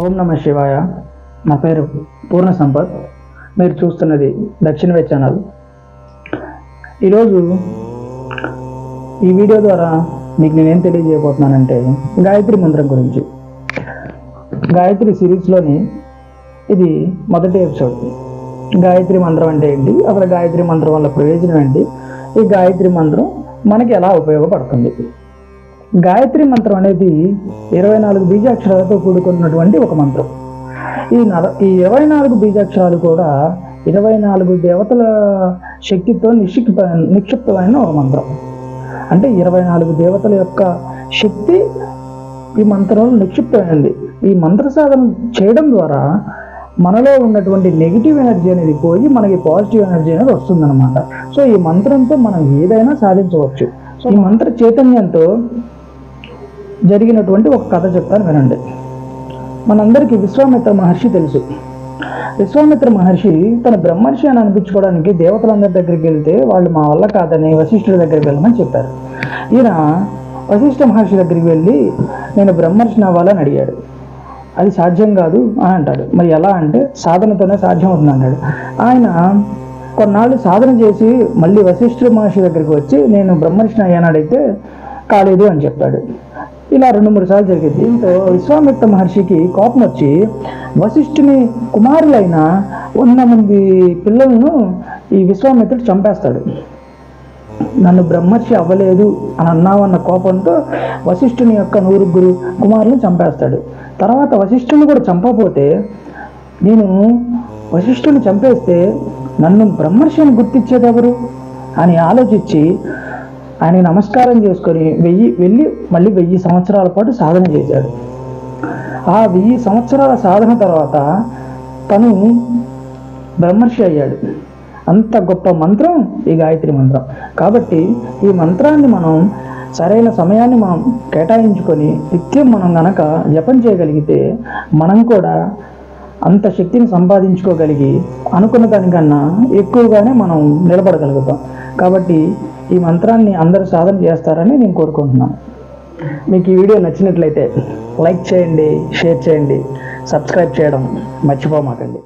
ఓం నమ శివాయ. నా పేరు పూర్ణ సంపత్. మీరు చూస్తున్నది దక్షిణ వే ఛానల్. ఈరోజు ఈ వీడియో ద్వారా మీకు నేనేం తెలియజేయబోతున్నానంటే గాయత్రి మంత్రం గురించి. గాయత్రి సిరీస్లోని ఇది మొదటి ఎపిసోడ్. గాయత్రి మంత్రం అంటే ఏంటి, అసలు గాయత్రి మంత్రం వల్ల ప్రయోజనం ఏంటి, ఈ గాయత్రి మంత్రం మనకి ఎలా ఉపయోగపడుతుంది. గాయత్రి మంత్రం అనేది 24 బీజాక్షరాలతో కూడుకున్నటువంటి ఒక మంత్రం. ఈ 24 బీజాక్షరాలు కూడా 24 దేవతల శక్తితో నిక్షిప్తమైన ఒక మంత్రం. అంటే 24 దేవతల యొక్క శక్తి ఈ మంత్రంలో నిక్షిప్తమైనది. ఈ మంత్ర సాధన చేయడం ద్వారా మనలో ఉన్నటువంటి నెగిటివ్ ఎనర్జీ అనేది పోయి మనకి పాజిటివ్ ఎనర్జీ అనేది వస్తుందన్నమాట. సో ఈ మంత్రంతో మనం ఏదైనా సాధించవచ్చు. సో ఈ మంత్ర చైతన్యంతో జరిగినటువంటి ఒక కథ చెప్తాను, వినండి. మనందరికీ విశ్వామిత్ర మహర్షి తెలుసు. విశ్వామిత్ర మహర్షి తన బ్రహ్మర్షి అని అనిపించుకోవడానికి దేవతలందరి దగ్గరికి వెళ్తే వాళ్ళు మా వల్ల కాదని వశిష్ఠుడి దగ్గరికి వెళ్ళమని చెప్పారు. ఈయన వశిష్ఠ మహర్షి దగ్గరికి వెళ్ళి నేను బ్రహ్మర్షిని అవ్వాలని అడిగాడు. అది సాధ్యం కాదు అని అంటాడు. మరి ఎలా అంటే సాధనతోనే సాధ్యం అవుతుంది అన్నాడు. ఆయన కొన్నాళ్ళు సాధన చేసి మళ్ళీ వశిష్ఠ మహర్షి దగ్గరికి వచ్చి నేను బ్రహ్మర్షిని అయ్యానడిగితే కాలేదు అని చెప్పాడు. ఇలా 2-3 సార్లు జరిగింది. దీంతో విశ్వామిత్ర మహర్షికి కోపం వచ్చి వశిష్ఠుని కుమారులైన 100 మంది పిల్లలను ఈ విశ్వామిత్రుడు చంపేస్తాడు. నన్ను బ్రహ్మర్షి అవ్వలేదు అని అన్నావన్న కోపంతో వశిష్ఠుని యొక్క 100 కుమారులను చంపేస్తాడు. తర్వాత వశిష్ఠుని కూడా చంపకపోతే నేను వశిష్ఠుని చంపేస్తే నన్ను బ్రహ్మర్షి అని గుర్తించేది ఎవరు అని ఆలోచించి ఆయనకి నమస్కారం చేసుకొని వెళ్ళి మళ్ళీ 1000 సంవత్సరాల పాటు సాధన చేశాడు. ఆ 1000 సంవత్సరాల సాధన తర్వాత తను బ్రహ్మర్షి అయ్యాడు. అంత గొప్ప మంత్రం ఈ గాయత్రి మంత్రం. కాబట్టి ఈ మంత్రాన్ని మనం సరైన సమయాన్ని మనం కేటాయించుకొని నిత్యం మనం గనక జపం చేయగలిగితే మనం కూడా అంత శక్తిని సంపాదించుకోగలిగి అనుకున్న దానికన్నా ఎక్కువగానే మనం నిలబడగలుగుతాం. కాబట్టి ఈ మంత్రాన్ని అందరూ సాధన చేస్తారని నేను కోరుకుంటున్నాను. మీకు ఈ వీడియో నచ్చినట్లయితే లైక్ చేయండి, షేర్ చేయండి, సబ్స్క్రైబ్ చేయడం మర్చిపోమాకండి.